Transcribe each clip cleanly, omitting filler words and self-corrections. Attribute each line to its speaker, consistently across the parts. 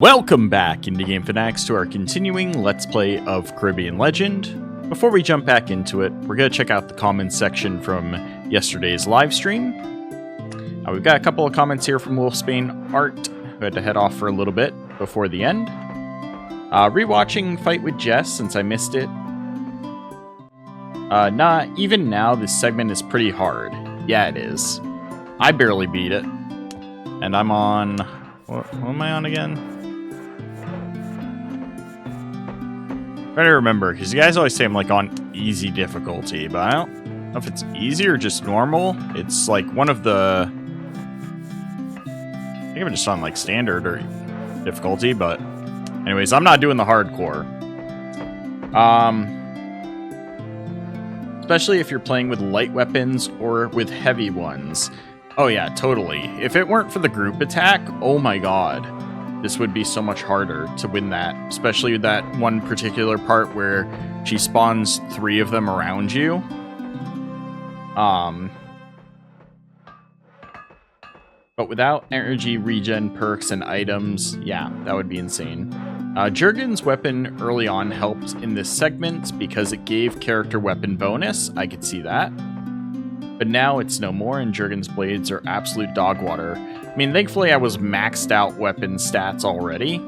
Speaker 1: Welcome back into Game Fanatics to our continuing Let's Play of Caribbean Legend. Before we jump back into it, we're going to check out the comments section from yesterday's live stream. We've got a couple of comments here from Wolfsbane Art, who had to head off for a little bit before the end. Rewatching Fight with Jess since I missed it. Even now, this segment is pretty hard. Yeah, it is. I barely beat it. And I'm on... What am I on again? I don't remember, because you guys always say I'm like on easy difficulty, but I don't know if it's easy or just normal. It's like one of the... I think I'm just on like standard or difficulty, but anyways, I'm not doing the hardcore. Especially if you're playing with light weapons or with heavy ones. Oh yeah, totally. If it weren't for the group attack, oh my god. This would be so much harder to win that. Especially that one particular part where she spawns 3 of them around you. But without energy regen perks and items, yeah, that would be insane. Jurgen's weapon early on helped in this segment because it gave character weapon bonus. I could see that. But now it's no more, and Jurgen's blades are absolute dog water. I mean, thankfully I was maxed out weapon stats already,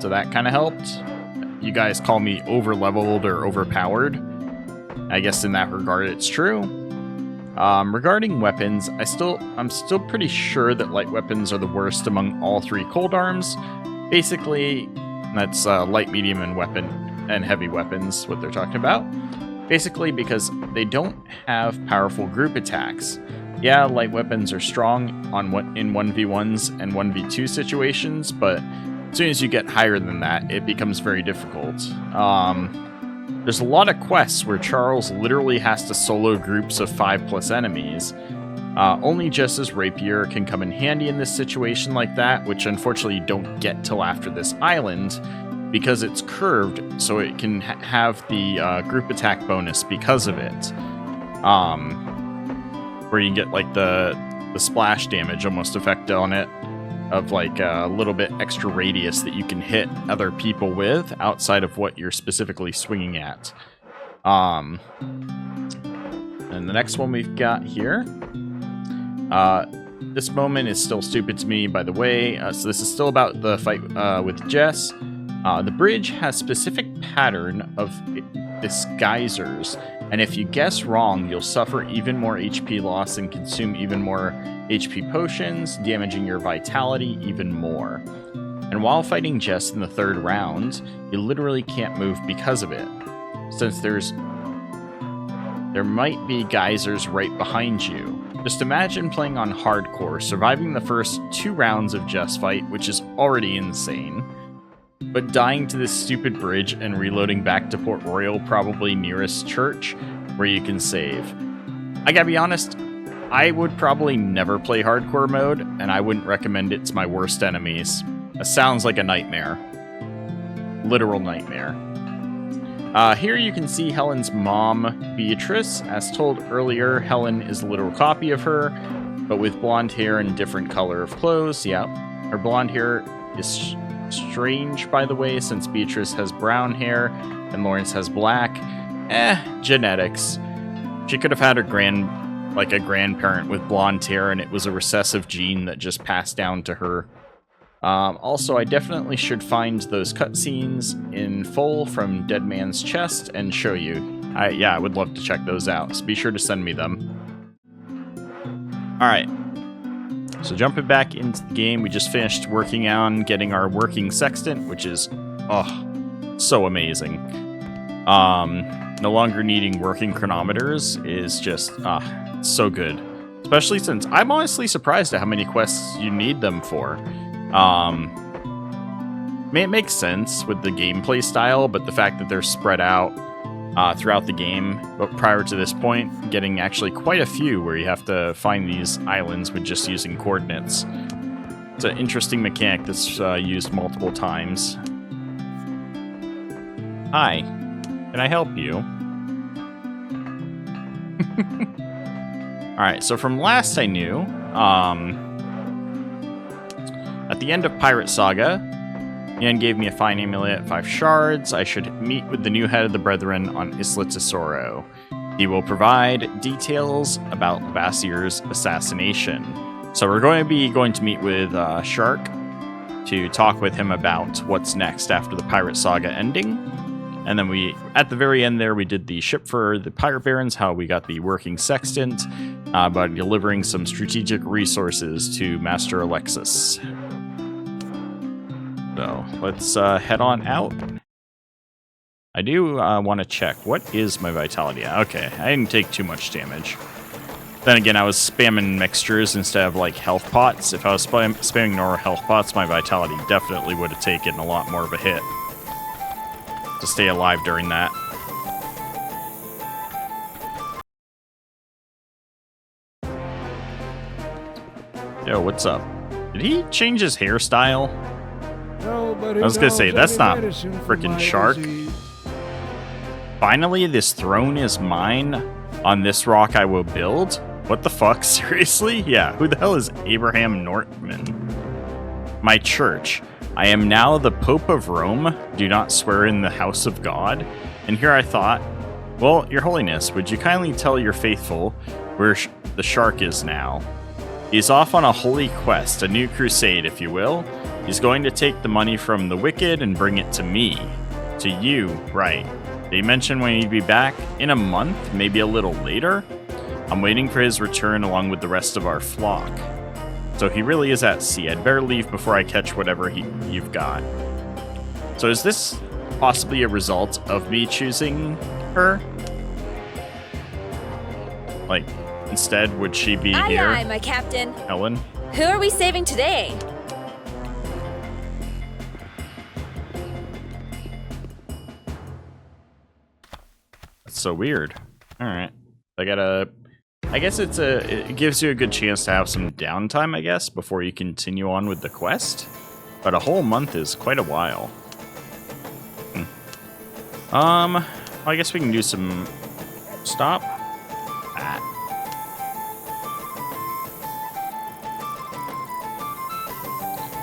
Speaker 1: so that kind of helped. You guys call me over-leveled or overpowered. I guess in that regard it's true. Regarding weapons, I'm still pretty sure that light weapons are the worst among all 3 cold arms. Basically, that's light, medium, and weapon and heavy weapons, what they're talking about. Basically because they don't have powerful group attacks. Yeah, light weapons are strong in 1v1s and 1v2 situations, but as soon as you get higher than that, it becomes very difficult. There's a lot of quests where Charles literally has to solo groups of 5+ enemies. Only Jess's rapier can come in handy in this situation like that, which unfortunately you don't get till after this island, because it's curved, so it can have the group attack bonus because of it. Where you get like the splash damage almost effect on it, of like a little bit extra radius that you can hit other people with outside of what you're specifically swinging at. And the next one we've got here. This moment is still stupid to me, by the way. So this is still about the fight with Jess. The bridge has specific pattern of this geysers, and if you guess wrong, you'll suffer even more HP loss and consume even more HP potions, damaging your vitality even more. And while fighting Jess in the 3rd round, you literally can't move because of it, since there might be geysers right behind you. Just imagine playing on hardcore, surviving the first 2 rounds of Jess fight, which is already insane, but dying to this stupid bridge and reloading back to Port Royal, probably nearest church, where you can save. I gotta be honest, I would probably never play hardcore mode, and I wouldn't recommend it to my worst enemies. It sounds like a nightmare. Literal nightmare. Here you can see Helen's mom, Beatrice. As told earlier, Helen is a literal copy of her, but with blonde hair and different color of clothes. Yeah, her blonde hair is strange, by the way, since Beatrice has brown hair and Lawrence has black. Genetics. She could have had a grandparent with blonde hair, and it was a recessive gene that just passed down to her. Also, I definitely should find those cutscenes in full from Dead Man's Chest and show you. I would love to check those out, so be sure to send me them. Alright. So jumping back into the game, we just finished working on getting our working sextant, which is, so amazing. No longer needing working chronometers is just, so good. Especially since I'm honestly surprised at how many quests you need them for. It makes sense with the gameplay style, but the fact that they're spread out throughout the game, but prior to this point, getting actually quite a few where you have to find these islands with just using coordinates. It's an interesting mechanic that's used multiple times. Hi, can I help you? Alright, so from last I knew, At the end of Pirate Saga, He then gave me a fine amulet, 5 shards. I should meet with the new head of the Brethren on Isla Tesoro. He will provide details about Lavassier's assassination. So we're going to meet with Shark to talk with him about what's next after the Pirate Saga ending. And then at the very end there, we did the ship for the Pirate Barons, how we got the working sextant, by delivering some strategic resources to Master Alexis. So let's head on out. I do want to check. What is my vitality? Okay, I didn't take too much damage. Then again, I was spamming mixtures instead of like health pots. If I was spamming normal health pots, my vitality definitely would have taken a lot more of a hit to stay alive during that. Yo, what's up? Did he change his hairstyle? I was gonna say, that's not freaking Shark. Finally, this throne is mine. On this rock I will build. What the fuck? Seriously? Yeah, who the hell is Abraham Nortman? My church. I am now the Pope of Rome. Do not swear in the house of God. And here I thought, well, Your Holiness, would you kindly tell your faithful where the Shark is now? He's off on a holy quest, a new crusade, if you will. He's going to take the money from the wicked and bring it to me. To you, right. They mentioned when he'd be back in a month, maybe a little later. I'm waiting for his return along with the rest of our flock. So he really is at sea. I'd better leave before I catch whatever you've got. So is this possibly a result of me choosing her? Like, instead, would she be here?
Speaker 2: Aye, my captain.
Speaker 1: Helen?
Speaker 2: Who are we saving today?
Speaker 1: That's so weird. Alright. I guess it gives you a good chance to have some downtime, I guess, before you continue on with the quest. But a whole month is quite a while. Well, I guess we can do some... Stop. That.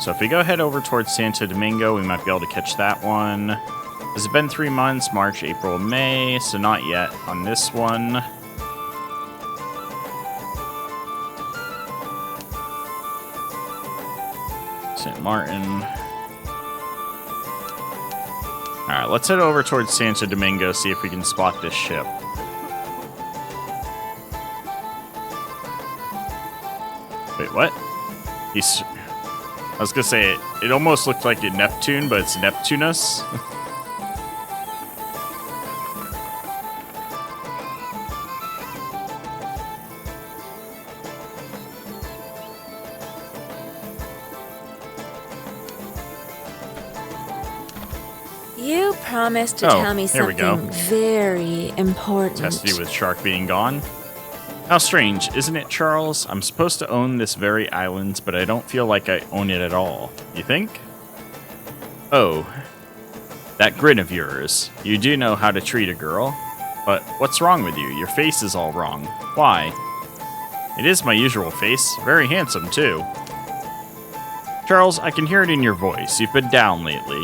Speaker 1: So if we go head over towards Santo Domingo, we might be able to catch that one. Has it been 3 months? March, April, May. So not yet on this one. St. Martin. Alright, let's head over towards Santo Domingo, see if we can spot this ship. Wait, what? I was gonna say, it almost looked like a Neptune, but it's Neptunus.
Speaker 2: You promised to tell me something very important.
Speaker 1: Tested you with Shark being gone. How strange, isn't it, Charles? I'm supposed to own this very island, but I don't feel like I own it at all. You think? Oh, that grin of yours. You do know how to treat a girl. But what's wrong with you? Your face is all wrong. Why? It is my usual face. Very handsome, too. Charles, I can hear it in your voice. You've been down lately.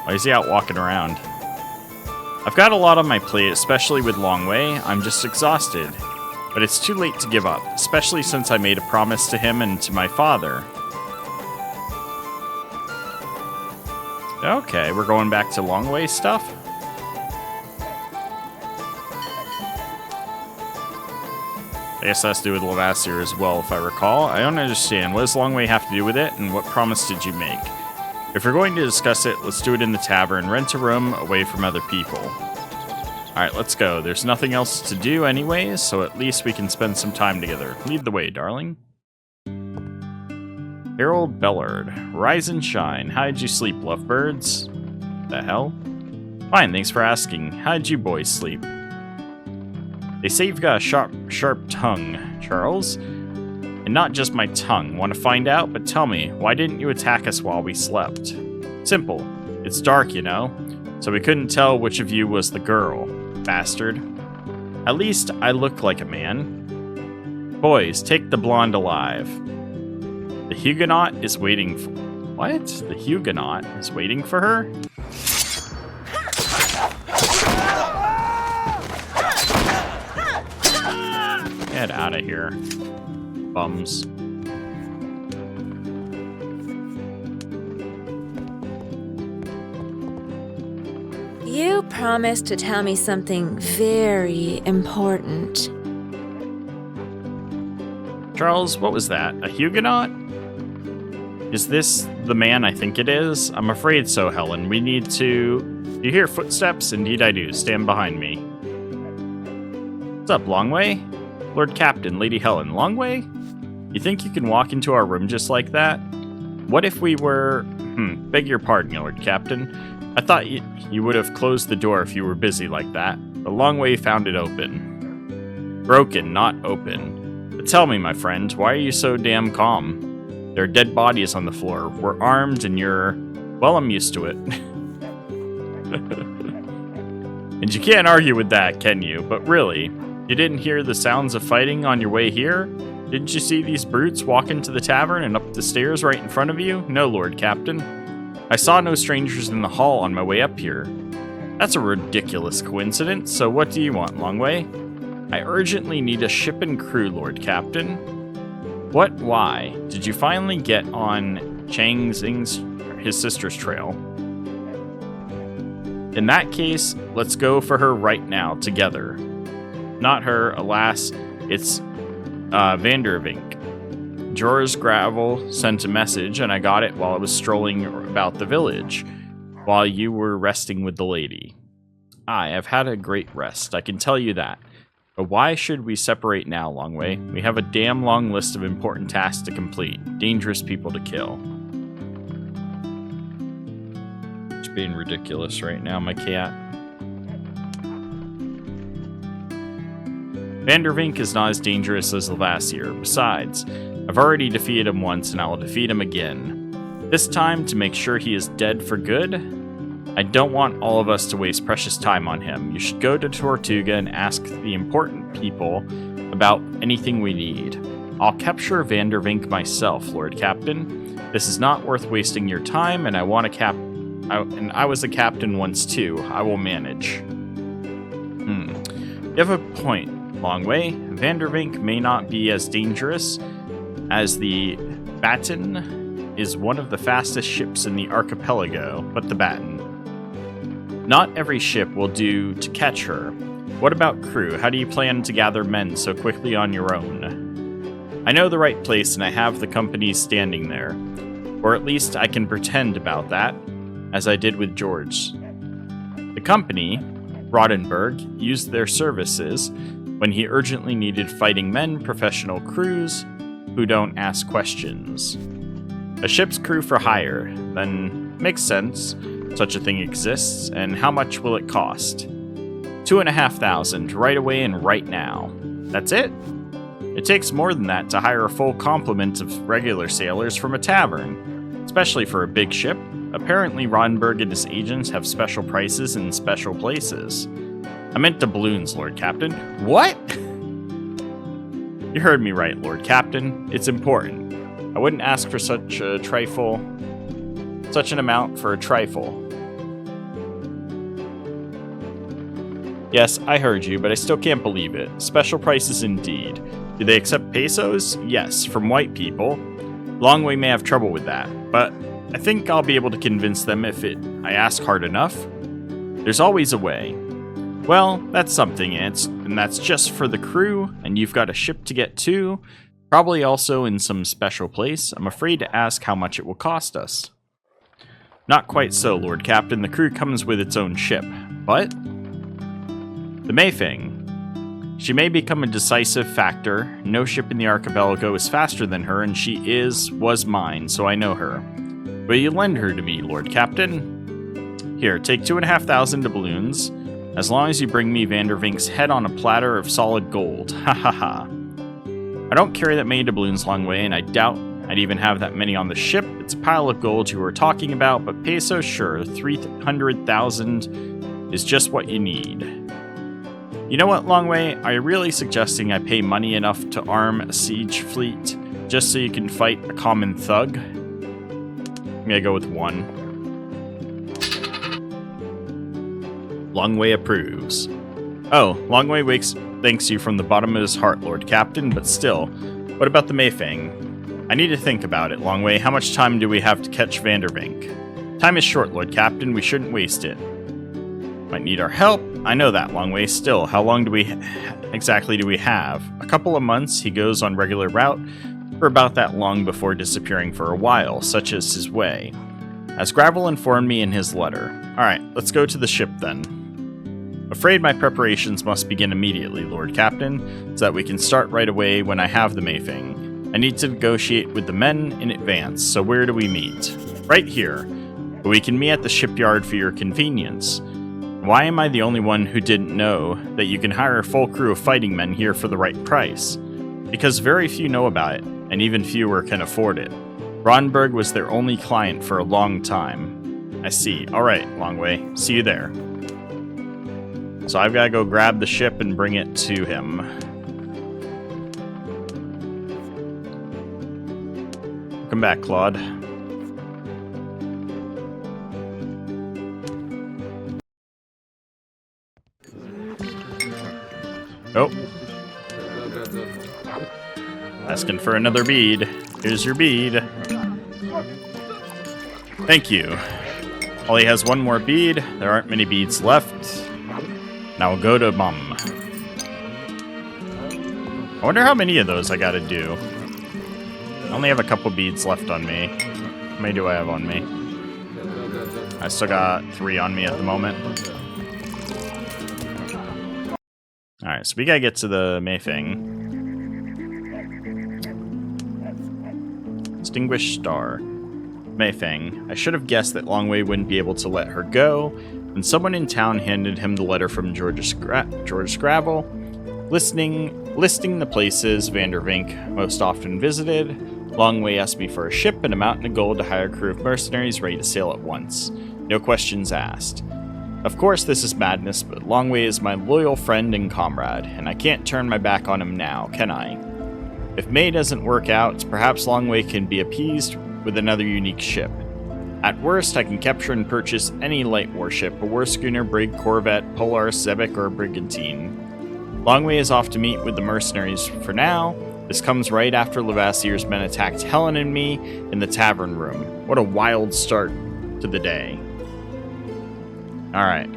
Speaker 1: Why is he out walking around? I've got a lot on my plate, especially with Longway. I'm just exhausted. But it's too late to give up, especially since I made a promise to him and to my father. Okay, we're going back to Longway stuff? I guess that's to do with Lavassier as well, if I recall. I don't understand. What does Longway have to do with it, and what promise did you make? If we're going to discuss it, let's do it in the tavern. Rent a room away from other people. Alright, let's go. There's nothing else to do anyways, so at least we can spend some time together. Lead the way, darling. Harold Bellard. Rise and shine. How did you sleep, lovebirds? The hell? Fine, thanks for asking. How did you boys sleep? They say you've got a sharp tongue, Charles. And not just my tongue. Want to find out? But tell me, why didn't you attack us while we slept? Simple. It's dark, you know, so we couldn't tell which of you was the girl. Bastard. At least I look like a man. Boys, take the blonde alive. The Huguenot is waiting What? The Huguenot is waiting for her? Get out of here. Bums.
Speaker 2: You promised to tell me something very important.
Speaker 1: Charles, what was that? A Huguenot? Is this the man I think it is? I'm afraid so, Helen. We need to... You hear footsteps? Indeed I do. Stand behind me. What's up, Longway? Lord Capt'n, Lady Helen. Longway? You think you can walk into our room just like that? What if we were... beg your pardon, Lord Capt'n. I thought you would have closed the door if you were busy like that. The Longway found it open. Broken, not open. But tell me, my friend, why are you so damn calm? There are dead bodies on the floor. We're armed and you're... Well, I'm used to it. And you can't argue with that, can you? But really, you didn't hear the sounds of fighting on your way here? Didn't you see these brutes walk into the tavern and up the stairs right in front of you? No, Lord Capt'n. I saw no strangers in the hall on my way up here. That's a ridiculous coincidence, so what do you want, Longway? I urgently need a ship and crew, Lord Capt'n. What? Why? Did you finally get on Chang Xing's, his sister's trail? In that case, let's go for her right now, together. Not her, alas, it's Vandervink. Jor's Gravel sent a message, and I got it while I was strolling about the village, while you were resting with the lady. I have had a great rest, I can tell you that. But why should we separate now, Longway? We have a damn long list of important tasks to complete. Dangerous people to kill. It's being ridiculous right now, my cat. Vandervink is not as dangerous as Lavassier. Besides, I've already defeated him once and I will defeat him again. This time, to make sure he is dead for good, I don't want all of us to waste precious time on him. You should go to Tortuga and ask the important people about anything we need. I'll capture Vandervink myself, Lord Capt'n. This is not worth wasting your time, and I was a captain once too. I will manage. You have a point, Longway. Vandervink may not be as dangerous as the Capt'n is one of the fastest ships in the archipelago, but the Capt'n. Not every ship will do to catch her. What about crew? How do you plan to gather men so quickly on your own? I know the right place and I have the companies standing there. Or at least I can pretend about that, as I did with George. The company, Rodenberg, used their services when he urgently needed fighting men, professional crews who don't ask questions. A ship's crew for hire, then makes sense. Such a thing exists, and how much will it cost? 2,500 right away and right now. That's it? It takes more than that to hire a full complement of regular sailors from a tavern, especially for a big ship. Apparently Rodenberg and his agents have special prices in special places. I meant doubloons, Lord Capt'n. What? You heard me right, Lord Capt'n. It's important. I wouldn't ask for such an amount for a trifle. Yes, I heard you, but I still can't believe it. Special prices indeed. Do they accept pesos? Yes, from white people. Longway may have trouble with that, but I think I'll be able to convince them if I ask hard enough. There's always a way. Well, that's something, and that's just for the crew, and you've got a ship to get to, probably also in some special place. I'm afraid to ask how much it will cost us. Not quite so, Lord Capt'n. The crew comes with its own ship. But the Mayfang. She may become a decisive factor. No ship in the archipelago is faster than her, and she was mine, so I know her. Will you lend her to me, Lord Capt'n? Here, take 2,500 doubloons, as long as you bring me Vandervink's head on a platter of solid gold. Ha ha ha. I don't carry that many doubloons Longway, and I doubt I'd even have that many on the ship. It's a pile of gold you were talking about, but pesos, sure, 300,000 is just what you need. You know what, Longway? Are you really suggesting I pay money enough to arm a siege fleet just so you can fight a common thug? I'm gonna go with 1. Longway approves. Oh, Longway thanks you from the bottom of his heart, Lord Captain, but still, what about the Mayfang? I need to think about it, Longway. How much time do we have to catch Vandervink? Time is short, Lord Captain. We shouldn't waste it. Might need our help. I know that, Longway. Still, how long exactly do we have? A couple of months. He goes on regular route for about that long before disappearing for a while, such is his way, as Gravel informed me in his letter. Alright, let's go to the ship then. Afraid my preparations must begin immediately, Lord Captain, so that we can start right away when I have the Mayfang. I need to negotiate with the men in advance, so where do we meet? Right here, but we can meet at the shipyard for your convenience. Why am I the only one who didn't know that you can hire a full crew of fighting men here for the right price? Because very few know about it, and even fewer can afford it. Ronberg was their only client for a long time. I see. Alright, Longway. See you there. So I've got to go grab the ship and bring it to him. Welcome back, Claude. Oh. Asking for another bead. Here's your bead. Thank you. Ollie has one more bead. There aren't many beads left. Now we'll go to Mum. I wonder how many of those I gotta do. I only have a couple beads left on me. How many do I have on me? I still got 3 on me at the moment. Alright, so we gotta get to the Mayfang. Distinguished Star. Mayfang. I should have guessed that Longway wouldn't be able to let her go when someone in town handed him the letter from George Scrabble, listing the places Vandervink most often visited. Longway asked me for a ship and a mountain of gold to hire a crew of mercenaries ready to sail at once. No questions asked. Of course, this is madness, but Longway is my loyal friend and comrade, and I can't turn my back on him now, can I? If May doesn't work out, perhaps Longway can be appeased with another unique ship. At worst, I can capture and purchase any light warship, a war schooner, brig, corvette, Polaris, Zebek, or brigantine. Longway is off to meet with the mercenaries for now. This comes right after Levassier's men attacked Helen and me in the tavern room. What a wild start to the day. Alright.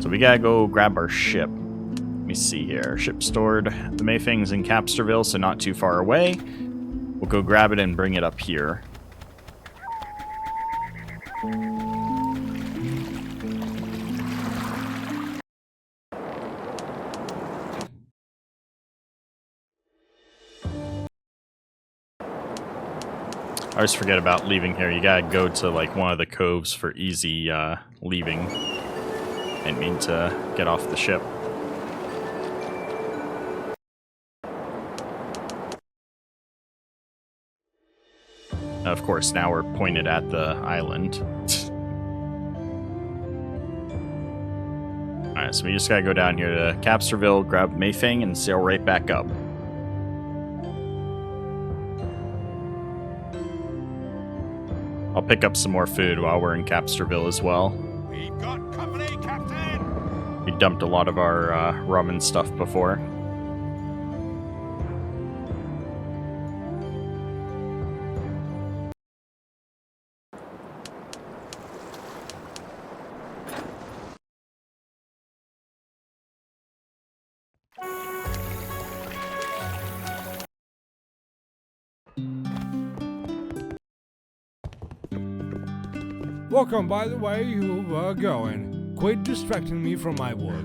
Speaker 1: So we gotta go grab our ship. Let me see here. Ship stored. The Mayfang's in Capsterville, so not too far away. We'll go grab it and bring it up here. I always forget about leaving here. You gotta go to like one of the coves for easy leaving. Didn't mean to get off the ship. Of course, now we're pointed at the island. Alright, so we just gotta go down here to Capsterville, grab Mayfang, and sail right back up. I'll pick up some more food while we're in Capsterville as well.
Speaker 3: We've got company, Captain!
Speaker 1: We dumped a lot of our rum and stuff before.
Speaker 4: Welcome, by the way you were going. Quit distracting me from my work.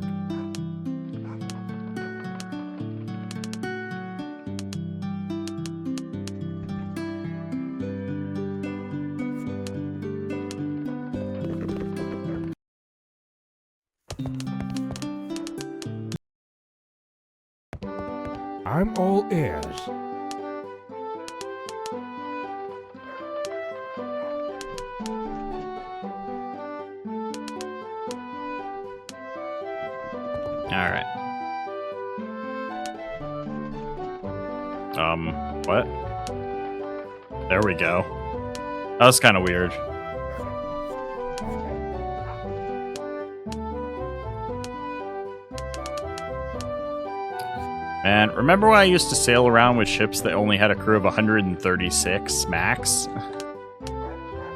Speaker 4: I'm all ears.
Speaker 1: Alright. What? There we go. That was kind of weird. And remember when I used to sail around with ships that only had a crew of 136 max?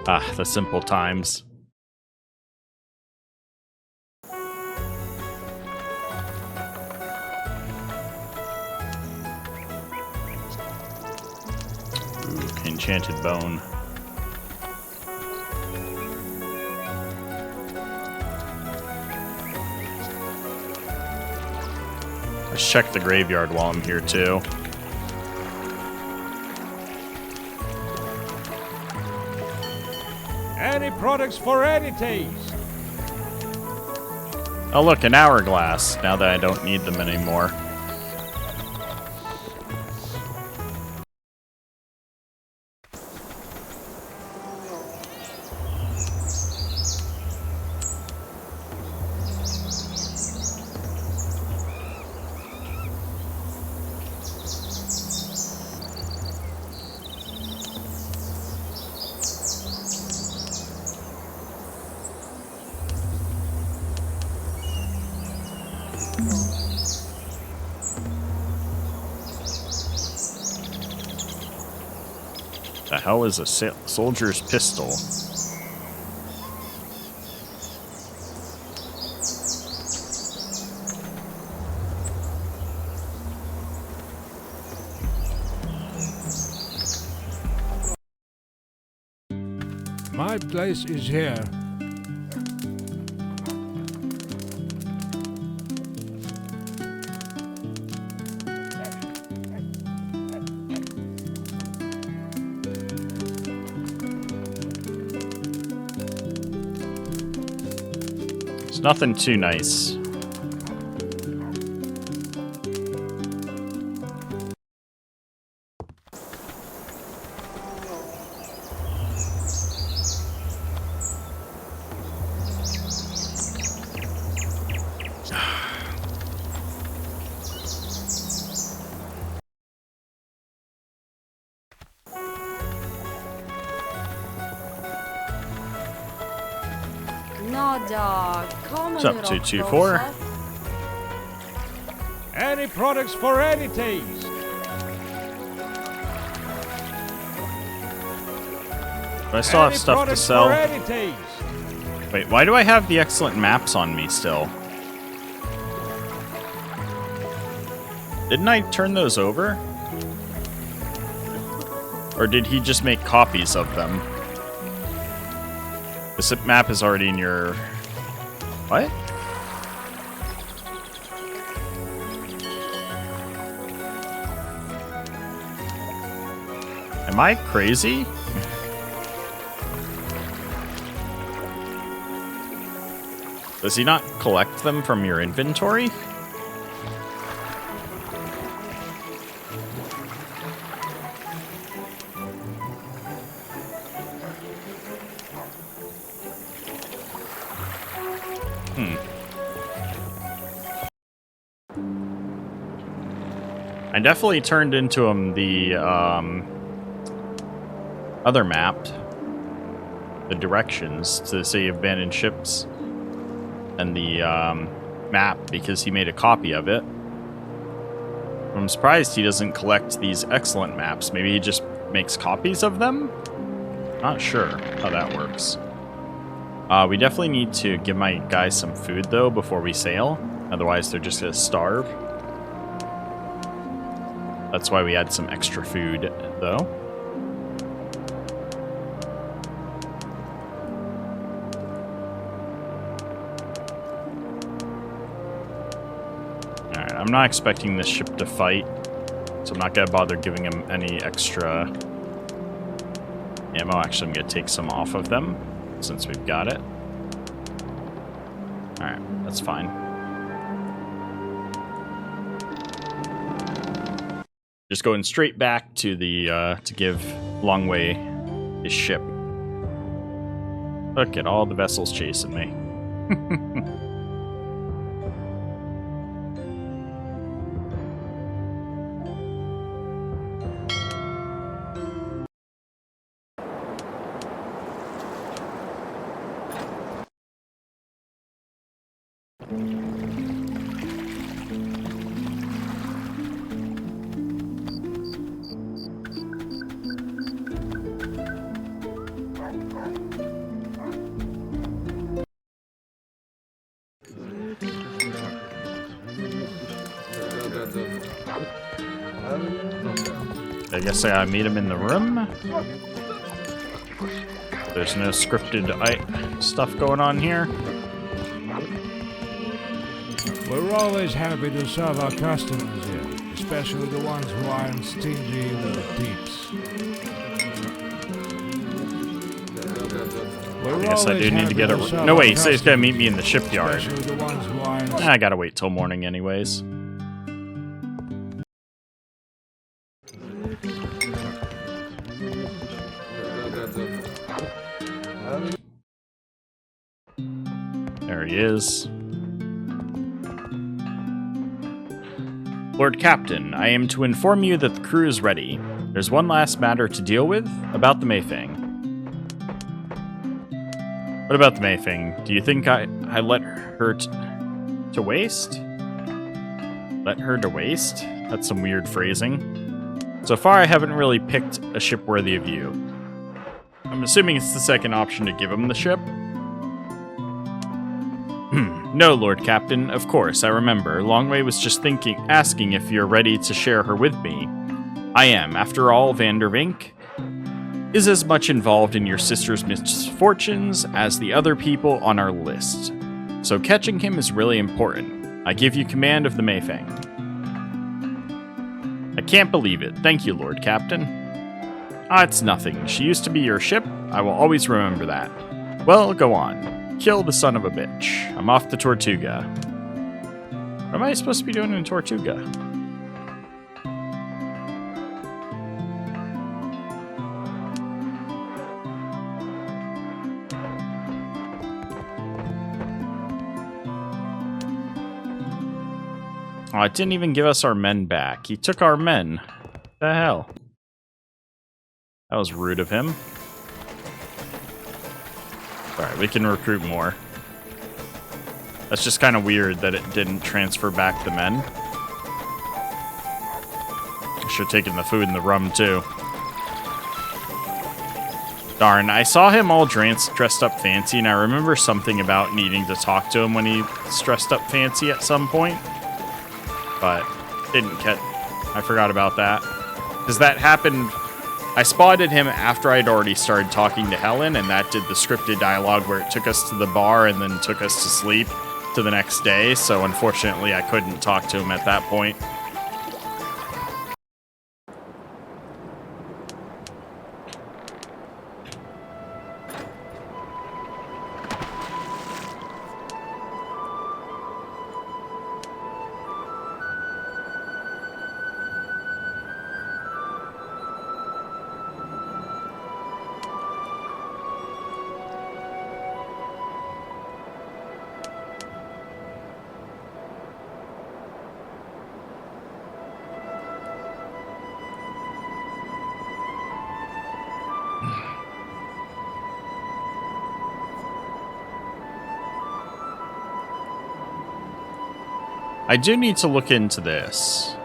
Speaker 1: Ah, the simple times. Ooh, enchanted bone. Let's check the graveyard while I'm here, too.
Speaker 4: Any products for any taste.
Speaker 1: Oh, look, an hourglass, now that I don't need them anymore. The hell is a soldier's pistol?
Speaker 4: My place is here.
Speaker 1: It's nothing too nice. What's up, 224?
Speaker 4: Any products for any taste.
Speaker 1: But I still have stuff to sell.
Speaker 4: For any taste.
Speaker 1: Wait, why do I have the excellent maps on me still? Didn't I turn those over? Or did he just make copies of them? This map is already in your... What? Am I crazy? Does he not collect them from your inventory? I definitely turned into him the other map, the directions to say abandoned ships, and the map because he made a copy of it. I'm surprised he doesn't collect these excellent maps. Maybe he just makes copies of them? Not sure how that works. We definitely need to give my guys some food though before we sail, otherwise they're just gonna starve. That's why we had some extra food, though. Alright, I'm not expecting this ship to fight, so I'm not going to bother giving him any extra ammo. Actually, I'm going to take some off of them, since we've got it. Alright, that's fine. Just going straight back to the, to give Longway his ship. Look at all the vessels chasing me. I guess I gotta meet him in the room. There's no scripted stuff going on here.
Speaker 4: We're always happy to serve our customers here, especially the ones who aren't stingy with the tips.
Speaker 1: I guess I do need to get a... No, wait, so he's gonna meet me in the shipyard. I gotta wait till morning anyways. There he is. Lord Captain, I am to inform you that the crew is ready. There's one last matter to deal with, about the Mayfang. What about the Mayfang? Do you think I let her to waste? Let her to waste? That's some weird phrasing. So far, I haven't really picked a ship worthy of you. I'm assuming it's the second option to give him the ship. No, Lord Captain, of course, I remember. Longway was just asking if you're ready to share her with me. I am. After all, Vandervink is as much involved in your sister's misfortunes as the other people on our list. So catching him is really important. I give you command of the Mayfang. I can't believe it. Thank you, Lord Captain. Ah, it's nothing. She used to be your ship. I will always remember that. Well, go on. Kill the son of a bitch. I'm off to Tortuga. What am I supposed to be doing in Tortuga? Oh, it didn't even give us our men back. He took our men. What the hell? That was rude of him. Alright, we can recruit more. That's just kind of weird that it didn't transfer back the men. I should have taken the food and the rum, too. Darn, I saw him all dressed up fancy, and I remember something about needing to talk to him when he's dressed up fancy at some point. But didn't catch. I forgot about that. Because that happened... I spotted him after I'd already started talking to Helen, and that did the scripted dialogue where it took us to the bar and then took us to sleep to the next day, so unfortunately I couldn't talk to him at that point. I do need to look into this.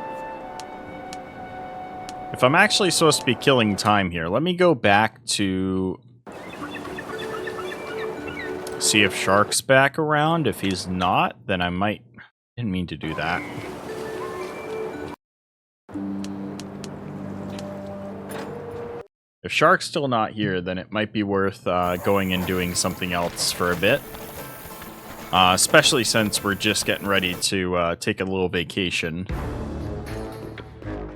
Speaker 1: If I'm actually supposed to be killing time here, let me go back to see if Shark's back around. If he's not, then I might... Didn't mean to do that. If Shark's still not here, then it might be worth going and doing something else for a bit. Especially since we're just getting ready to take a little vacation.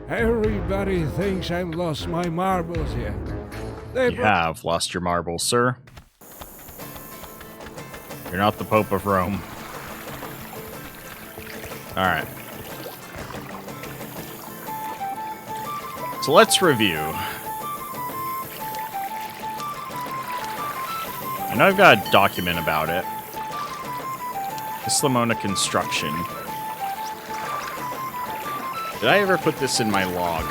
Speaker 4: Everybody thinks I've lost my marbles here.
Speaker 1: You have lost your marbles, sir. You're not the Pope of Rome. Alright. So let's review. I know I've got a document about it. Islamona Construction. Did I ever put this in my log?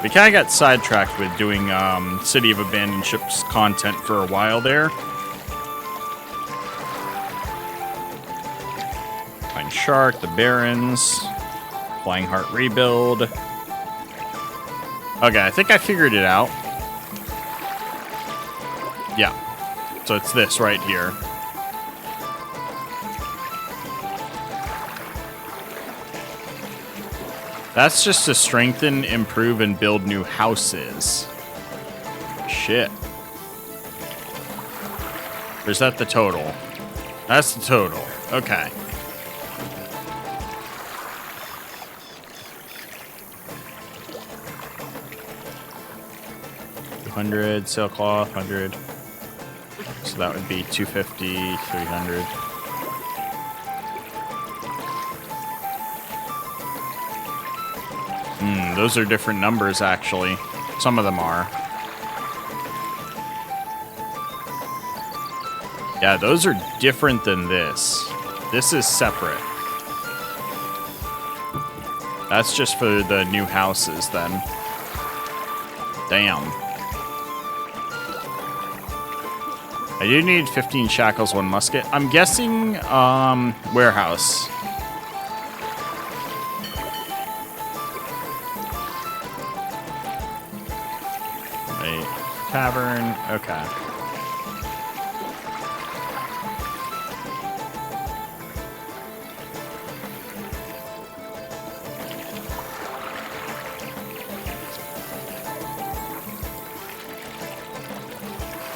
Speaker 1: We kind of got sidetracked with doing City of Abandoned Ships content for a while there. Find Shark, the Barons, Flying Heart Rebuild. Okay, I think I figured it out. Yeah. So it's this right here. That's just to strengthen, improve, and build new houses. Shit. Or is that the total? That's the total. Okay. $200 sailcloth, 100. So that would be 250, 300. Those are different numbers, actually. Some of them are. Yeah, those are different than this. This is separate. That's just for the new houses, then. Damn. I do need 15 shackles, 1 musket. I'm guessing, warehouse. Wait, tavern, okay.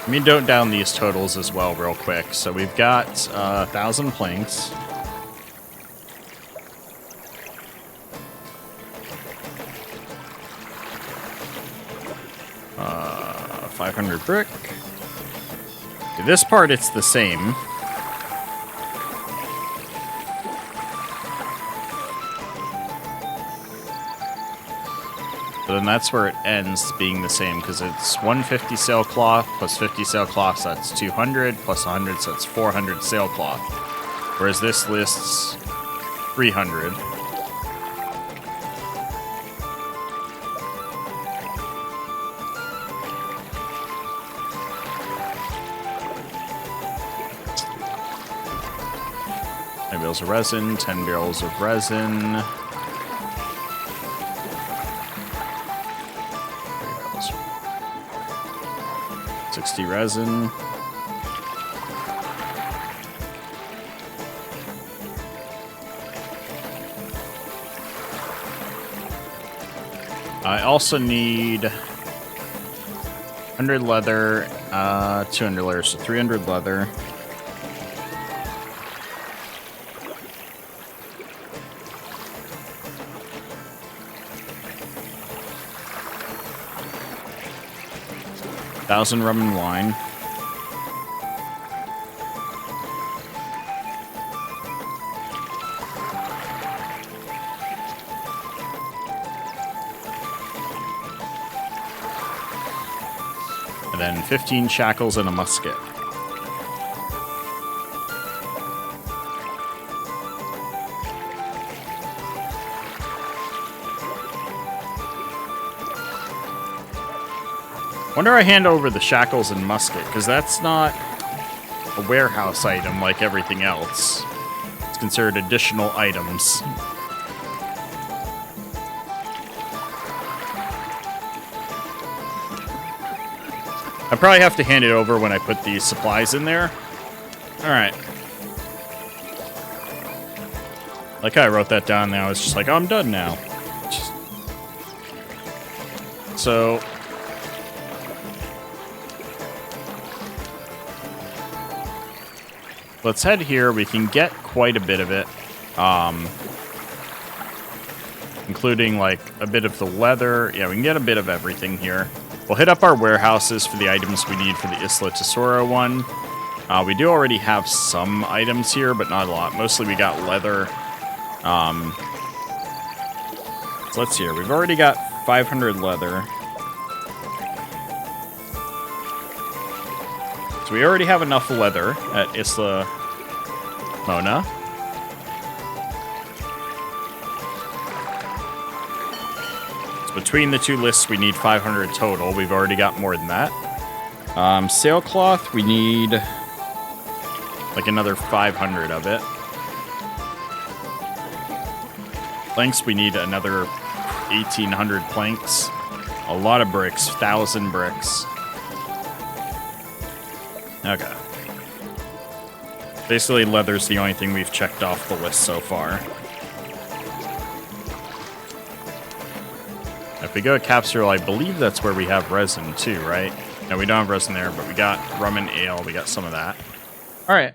Speaker 1: Let me note down these totals as well real quick. So we've got 1,000 planks. Uh, 500 brick. This part, it's the same. But then that's where it ends being the same, because it's 150 sailcloth plus 50 sailcloth, so that's 200, plus 100, so that's 400 sailcloth. Whereas this lists 300. Nine barrels of resin, 10 barrels of resin. 60 resin. I also need 100 leather, 200 leather, so 300 leather. $1,000 rum and wine. And then 15 shackles and a musket. Wonder I hand over the shackles and musket, because that's not a warehouse item like everything else. It's considered additional items. I probably have to hand it over when I put these supplies in there. Alright. Like how I wrote that down now. It's just like, oh, I'm done now. So... let's head here. We can get quite a bit of it. Including, like, a bit of the leather. Yeah, we can get a bit of everything here. We'll hit up our warehouses for the items we need for the Isla Tesoro one. We do already have some items here, but not a lot. Mostly we got leather. So let's see here. We've already got 500 leather. So we already have enough leather at Isla Mona. So between the two lists, we need 500 total. We've already got more than that. Sailcloth, we need like another 500 of it. Planks, we need another 1,800 planks. A lot of bricks. 1,000 bricks. Okay. Basically, leather's the only thing we've checked off the list so far. If we go to Capsule, I believe that's where we have resin too, right? No, we don't have resin there, but we got rum and ale. We got some of that. All right.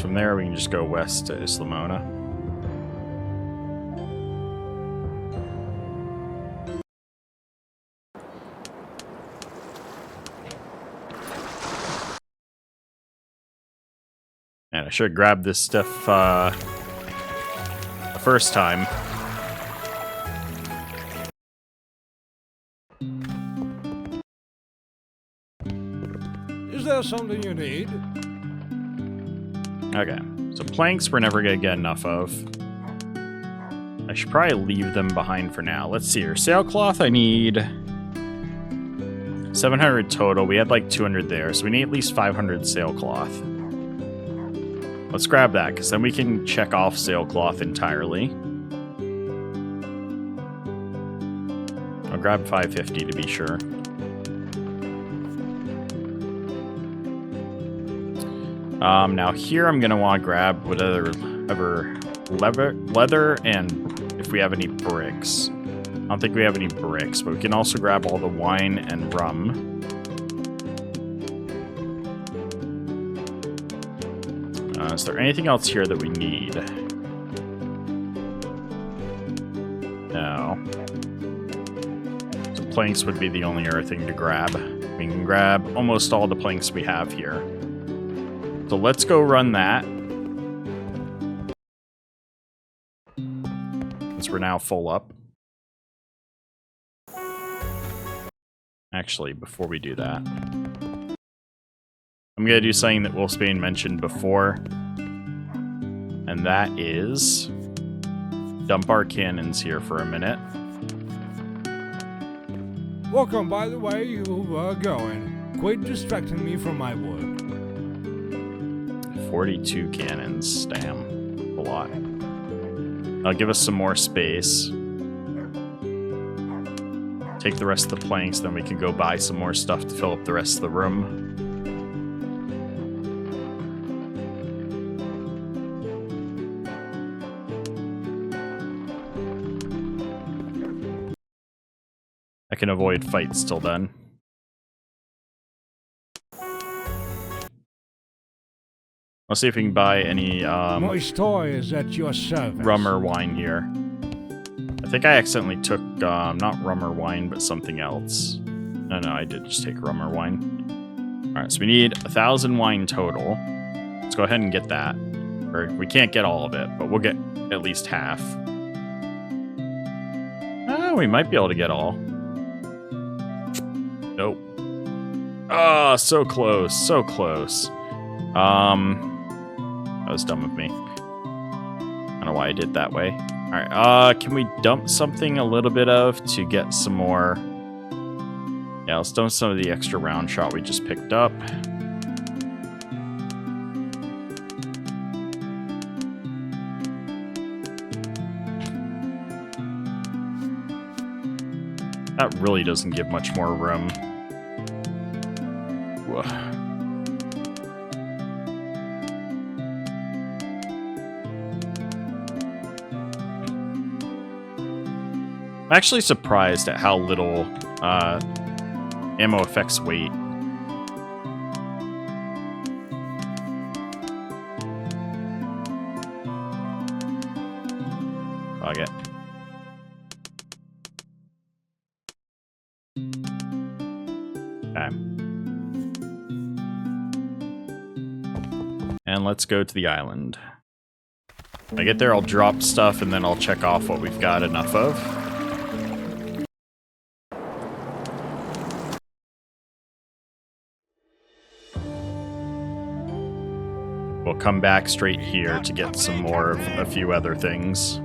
Speaker 1: From there, we can just go west to Islamona. And I should have grabbed this stuff the first time.
Speaker 4: Is there something you need?
Speaker 1: Okay, so planks we're never gonna get enough of. I should probably leave them behind for now. Let's see here. Sailcloth, I need 700 total. We had like 200 there, so we need at least 500 sailcloth. Let's grab that, because then we can check off sailcloth entirely. I'll grab 550 to be sure. Now here I'm gonna want to grab whatever leather, and if we have any bricks. I don't think we have any bricks, but we can also grab all the wine and rum. Is there anything else here that we need? No. So planks would be the only other thing to grab. We can grab almost all the planks we have here. So let's go run that. Since we're now full up. Actually, before we do that, I'm going to do something that Wolfsbane mentioned before. And that is dump our cannons here for a minute.
Speaker 4: Welcome, by the way, you were going. Quit distracting me from my work.
Speaker 1: 42 cannons. Damn. A lot. That'll give us some more space. Take the rest of the planks, then we can go buy some more stuff to fill up the rest of the room. I can avoid fights till then. I'll see if we can buy any
Speaker 4: My store is at your service.
Speaker 1: rum or wine here. I think I accidentally took not rum or wine, but something else. No, I did just take rum or wine. Alright, so we need 1,000 wine total. Let's go ahead and get that. Or we can't get all of it, but we'll get at least half. Oh, we might be able to get all. Nope. Oh, so close, so close. That was dumb of me. I don't know why I did that way. Alright, can we dump something a little bit of to get some more? Yeah, let's dump some of the extra round shot we just picked up. That really doesn't give much more room. Whoa. I'm actually surprised at how little ammo affects weight. Fuck it. Okay. And let's go to the island. When I get there, I'll drop stuff, and then I'll check off what we've got enough of. We'll come back straight here to get some more of a few other things.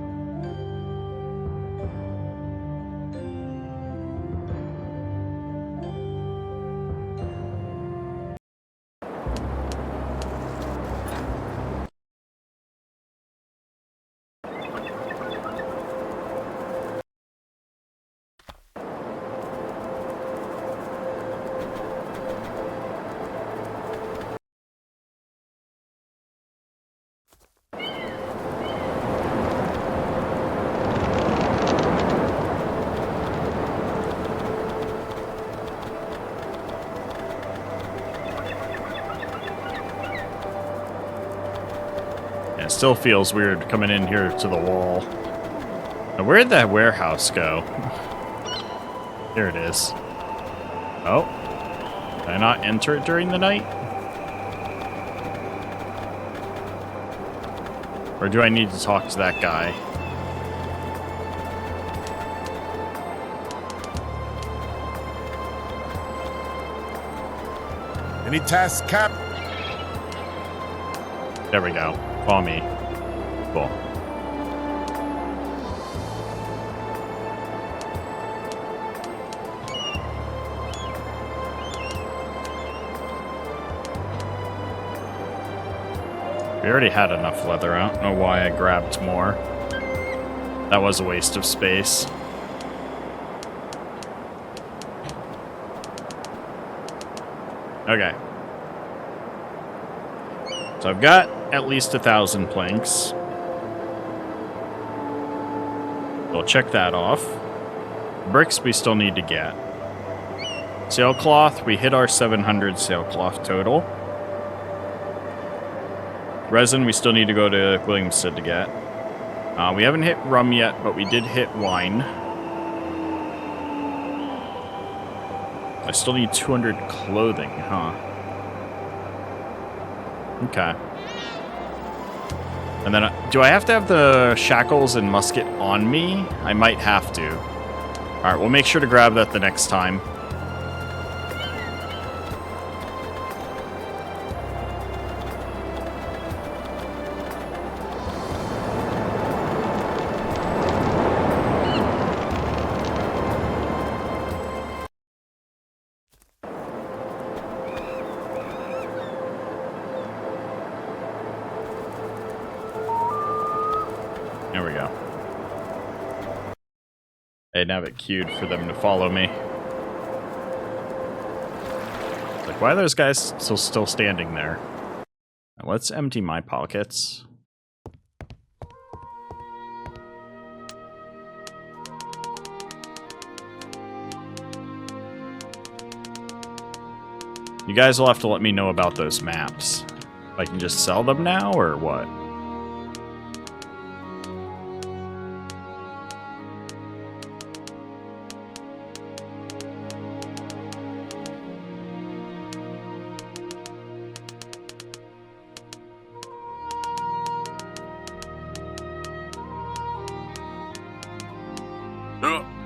Speaker 1: Still feels weird coming in here to the wall. Now, where'd that warehouse go? Here it is. Oh. Can I not enter it during the night? Or do I need to talk to that guy?
Speaker 3: Any tasks, Cap?
Speaker 1: There we go. Follow me. Cool. We already had enough leather. I don't know why I grabbed more. That was a waste of space. Okay. So I've got at least 1,000 planks. We'll check that off. Bricks we still need to get. Sailcloth, we hit our 700 sailcloth total. Resin, we still need to go to Williamstead to get. We haven't hit rum yet, but we did hit wine. I still need 200 clothing, huh? Okay. And then, do I have to have the shackles and musket on me? I might have to. Alright, we'll make sure to grab that the next time. There we go. I didn't have it queued for them to follow me. Like, why are those guys still standing there? Now, let's empty my pockets. You guys will have to let me know about those maps. If I can just sell them now, or what?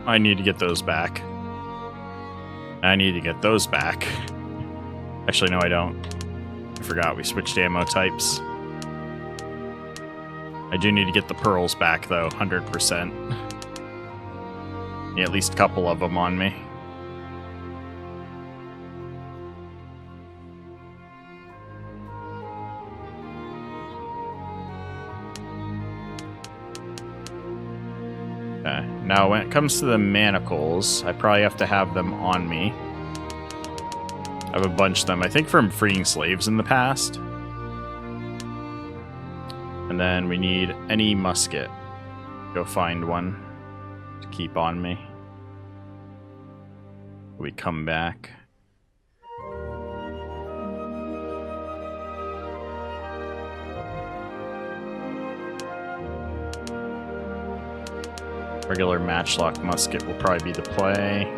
Speaker 1: I need to get those back. I need to get those back. Actually, no, I don't. I forgot we switched ammo types. I do need to get the pearls back, though, 100%. Need at least a couple of them on me. Okay, now when it comes to the manacles, I probably have to have them on me. I have a bunch of them, I think from freeing slaves in the past. And then we need any musket. Go find one to keep on me. We come back. Regular matchlock musket will probably be the play.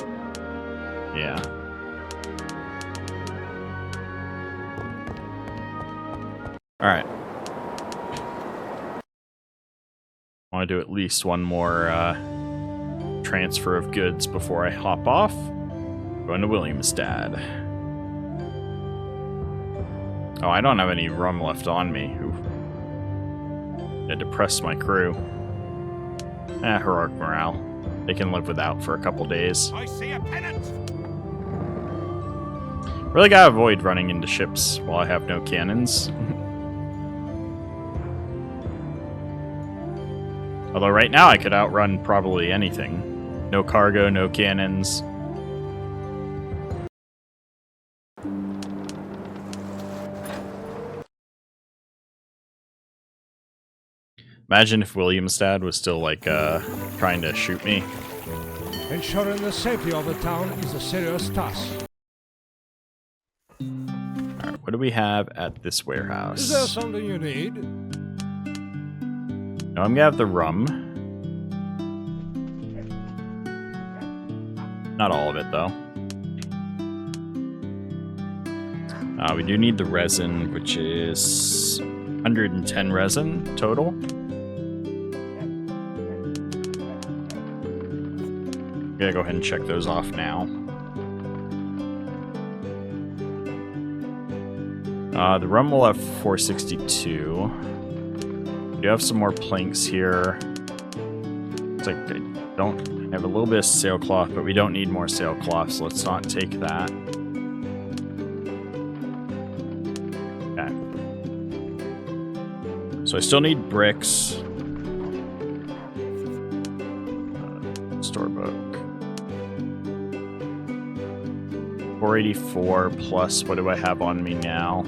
Speaker 1: Yeah. Alright. I want to do at least one more transfer of goods before I hop off. Going to Williamstead. Oh, I don't have any rum left on me. Oof. It depressed my crew. Heroic morale. They can live without for a couple days.
Speaker 3: I see a pennant.
Speaker 1: Really gotta avoid running into ships while I have no cannons. Although right now I could outrun probably anything. No cargo, no cannons. Imagine if Williamstad was still, like, trying to shoot me.
Speaker 4: Ensuring the safety of the town is a serious task.
Speaker 1: Alright, what do we have at this warehouse?
Speaker 4: Is there something you need?
Speaker 1: No, I'm gonna have the rum. Not all of it, though. We do need the resin, which is 110 resin total. I'm gonna go ahead and check those off now. The rum will have 462. We do have some more planks here. It's like I don't have a little bit of sailcloth, but we don't need more sailcloth, so let's not take that. Okay. So I still need bricks. Storebook. 484 plus, what do I have on me now?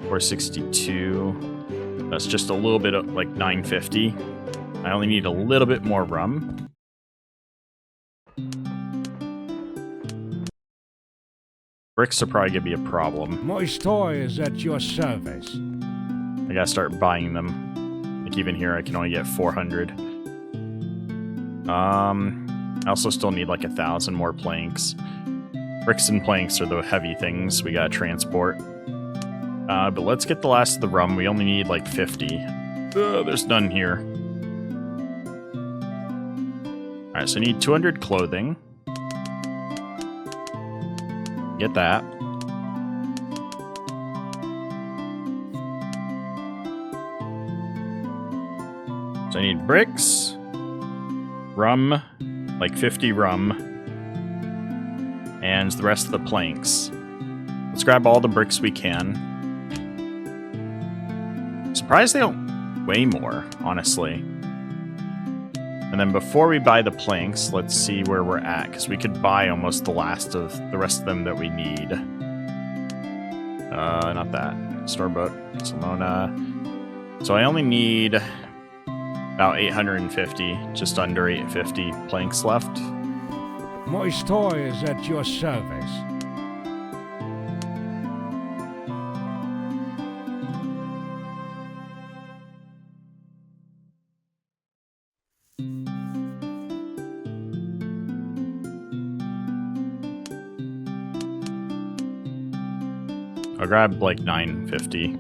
Speaker 1: 462. That's just a little bit of, like, 950. I only need a little bit more rum. Bricks are probably gonna be a problem.
Speaker 4: My store is at your service.
Speaker 1: I gotta start buying them. Like, even here I can only get 400. I also still need like 1,000 more planks. Bricks and planks are the heavy things we gotta transport. But let's get the last of the rum. We only need like 50. There's none here. Alright, so I need 200 clothing. Get that. So I need bricks, rum, like 50 rum, and the rest of the planks. Let's grab all the bricks we can. Surprised they don't weigh more, honestly. And then before we buy the planks, let's see where we're at, because we could buy almost the last of the rest of them that we need. Not that. Storebook, Salmona. So I only need about 850, just under 850 planks left.
Speaker 4: My store is at your service.
Speaker 1: I'll grab like 950.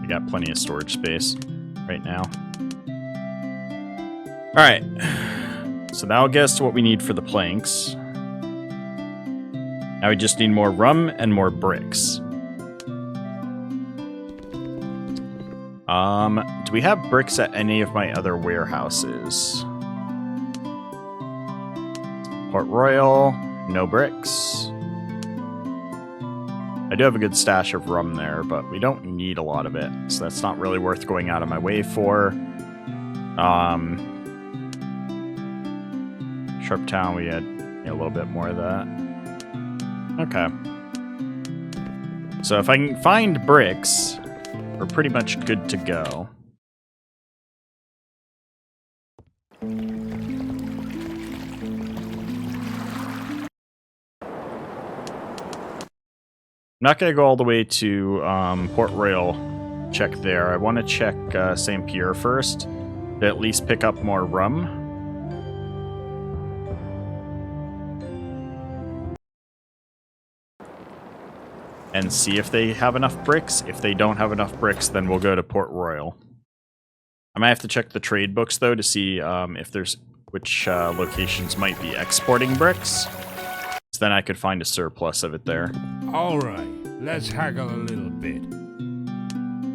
Speaker 1: We got plenty of storage space right now. Alright, so that'll get us to what we need for the planks. Now we just need more rum and more bricks. Do we have bricks at any of my other warehouses? Port Royal, no bricks. I do have a good stash of rum there, but we don't need a lot of it, so that's not really worth going out of my way for. Sharptown, we had a little bit more of that. Okay. So if I can find bricks, we're pretty much good to go. I'm not going to go all the way to Port Royal, check there. I want to check St. Pierre first, to at least pick up more rum. And see if they have enough bricks. If they don't have enough bricks, then we'll go to Port Royal. I might have to check the trade books, though, to see if there's which locations might be exporting bricks. So then I could find a surplus of it there.
Speaker 4: Alright, let's haggle a little bit.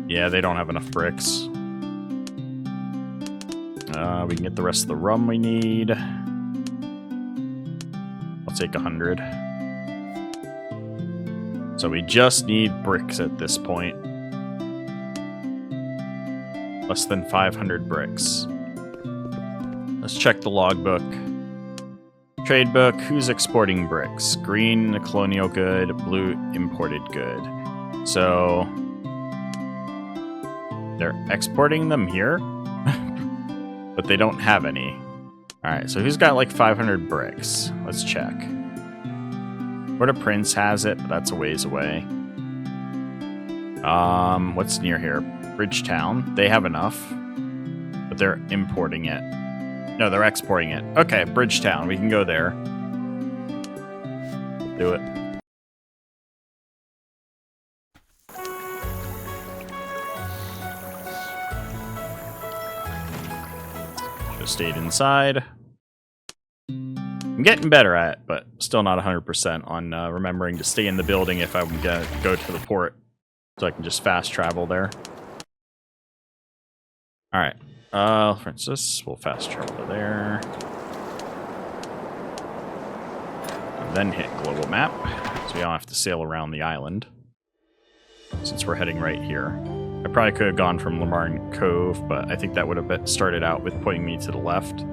Speaker 1: Yeah, they don't have enough bricks. We can get the rest of the rum we need. I'll take 100. So we just need bricks at this point. Less than 500 bricks. Let's check the logbook. Trade book, who's exporting bricks? Green, a colonial good, blue, imported good. So they're exporting them here, but they don't have any. Alright, so who's got like 500 bricks? Let's check. Port-au-Prince has it, but that's a ways away. What's near here? Bridgetown. They have enough, but they're importing it. No, they're exporting it. Okay, Bridgetown. We can go there. Do it. Just stayed inside. I'm getting better at it, but still not 100% on remembering to stay in the building if I'm gonna go to the port, so I can just fast travel there. Alright. For instance, we'll fast travel to there. And then hit global map, so we don't have to sail around the island, since we're heading right here. I probably could have gone from Lamarne Cove, but I think that would have started out with pointing me to the left.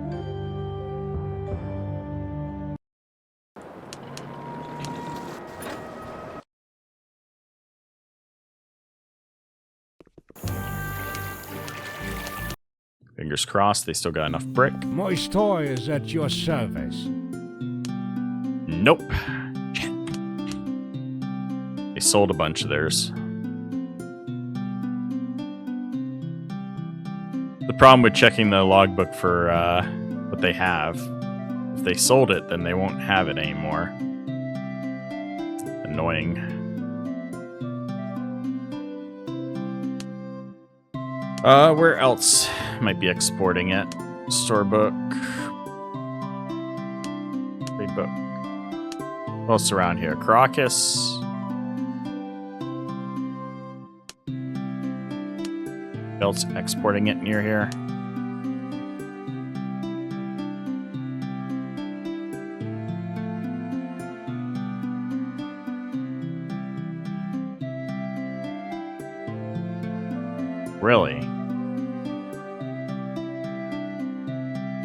Speaker 1: Fingers crossed they still got enough brick.
Speaker 4: My store is at your service.
Speaker 1: Nope. They sold a bunch of theirs. The problem with checking the logbook for what they have, if they sold it, then they won't have it anymore. Annoying. Where else might be exporting it? Storebook. Trade book. What else around here? Caracas. What else exporting it near here? Really?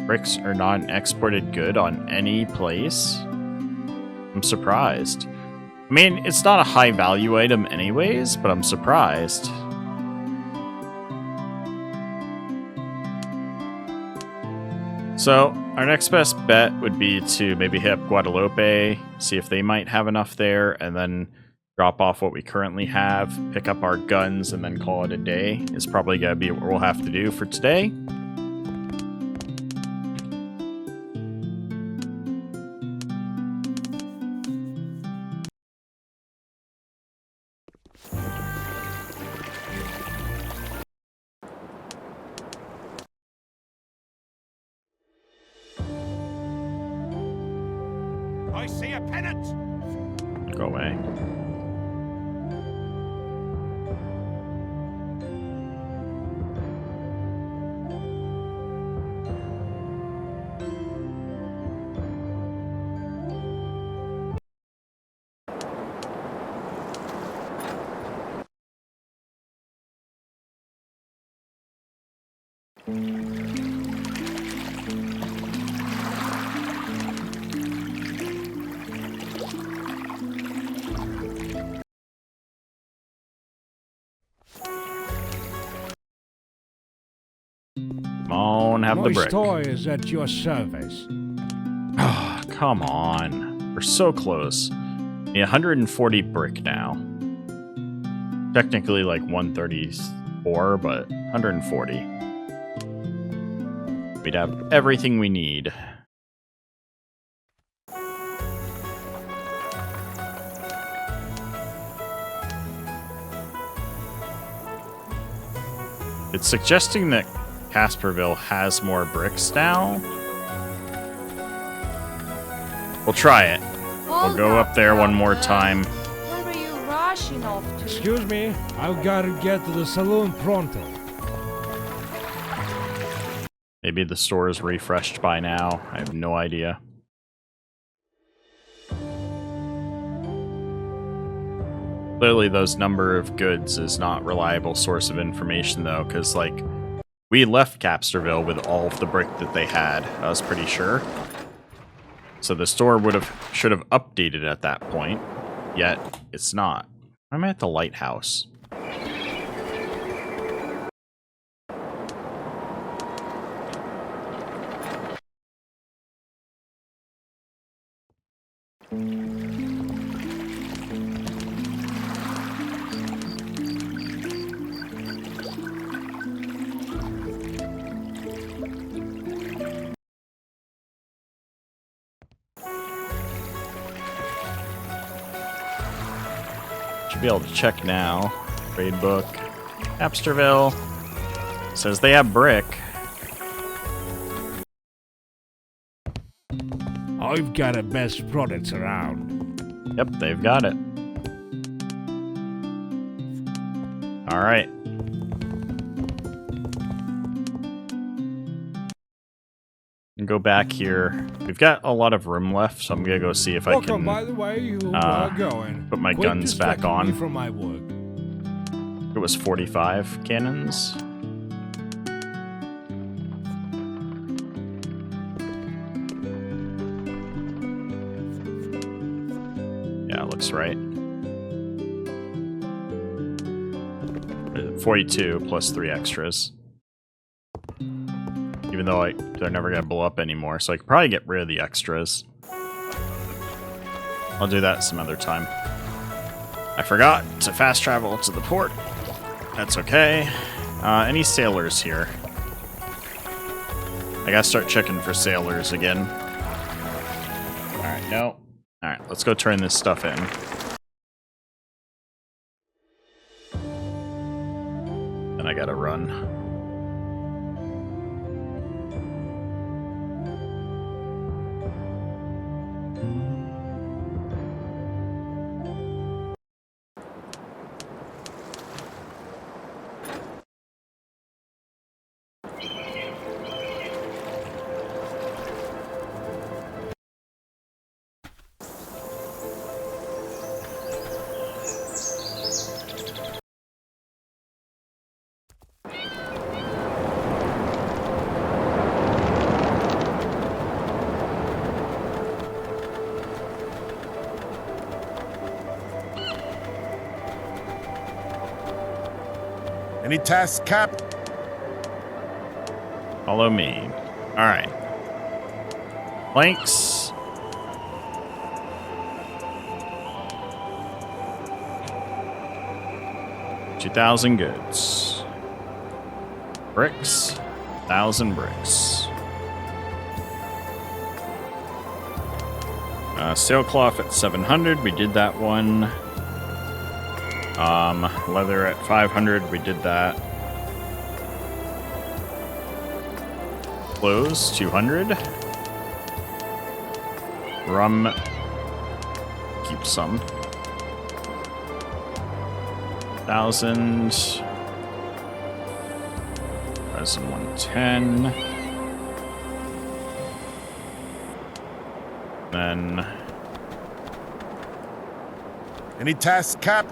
Speaker 1: Bricks are not an exported good on any place? I'm surprised. I mean, it's not a high value item anyways, but I'm surprised. So, our next best bet would be to maybe hit up Guadalupe, see if they might have enough there, and then drop off what we currently have, pick up our guns, and then call it a day. Is probably going to be what we'll have to do for today.
Speaker 3: I see a pennant!
Speaker 1: Go away. Come on, have the
Speaker 4: My
Speaker 1: brick.
Speaker 4: store is at your service.
Speaker 1: Oh, come on. We're so close. Yeah, 140 brick now. Technically like 134, but 140. We'd have everything we need. It's suggesting that Casperville has more bricks now. We'll try it. We'll go up there one more time.
Speaker 5: rushing off to...
Speaker 4: Excuse me, I've got to get to the saloon pronto.
Speaker 1: Maybe the store is refreshed by now. I have no idea. Clearly, those number of goods is not a reliable source of information, though, because, like, we left Capsterville with all of the brick that they had. I was pretty sure. So the store should have updated at that point, yet it's not. I'm at the lighthouse. Should be able to check now. Trade book. Capsterville. Says they have brick.
Speaker 4: I've got the best products around.
Speaker 1: Yep, they've got it. Alright. Go back here. We've got a lot of room left, so I'm gonna go see if I can
Speaker 4: By the way, you are going.
Speaker 1: put my guns back on.
Speaker 4: From my work.
Speaker 1: It was 45 cannons. Yeah, it looks right. 42 plus 3 extras. Even though they're never going to blow up anymore, so I could probably get rid of the extras. I'll do that some other time. I forgot to fast travel to the port. That's okay. Any sailors here? I gotta start checking for sailors again. Alright, no. Alright, let's go turn this stuff in. Then I gotta run.
Speaker 3: Any tasks, Cap?
Speaker 1: Follow me. Alright. Planks. $2,000 goods. Bricks. 1,000 bricks. Sailcloth at 700. We did that one. Leather at 500, we did that. Clothes, 200. Rum, keep some. 1,000. Resin 110. Then.
Speaker 3: Any tasks, Cap?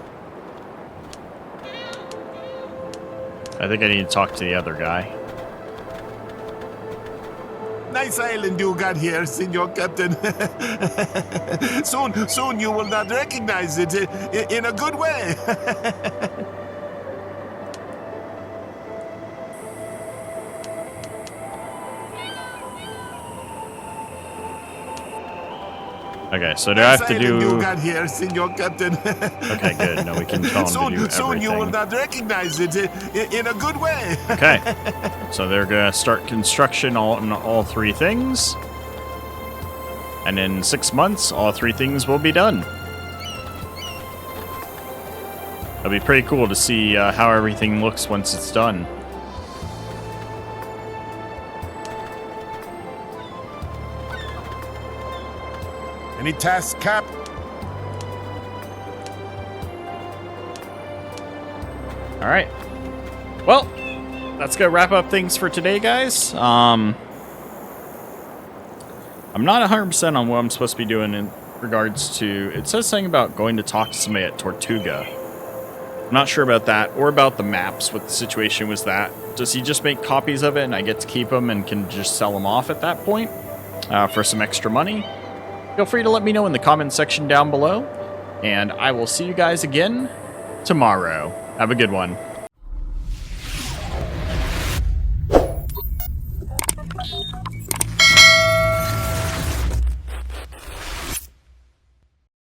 Speaker 1: I think I need to talk to the other guy.
Speaker 3: Nice island you got here, Senor Captain. soon you will not recognize it in a good way.
Speaker 1: Okay, so do I have to do...
Speaker 3: you got here, Senor Captain.
Speaker 1: Okay, good. No, we can tell him to do everything.
Speaker 3: Soon you will not recognize it in a good way.
Speaker 1: Okay. So they're going to start construction on all 3 things. And in 6 months, all 3 things will be done. It'll be pretty cool to see how everything looks once it's done.
Speaker 3: Any tasks, Cap?
Speaker 1: All right. Well, that's gonna wrap up things for today, guys. I'm not 100% on what I'm supposed to be doing in regards to... It says something about going to talk to somebody at Tortuga. I'm not sure about that, or about the maps, what the situation was that. Does he just make copies of it and I get to keep them and can just sell them off at that point for some extra money? Feel free to let me know in the comment section down below, and I will see you guys again tomorrow. Have a good one.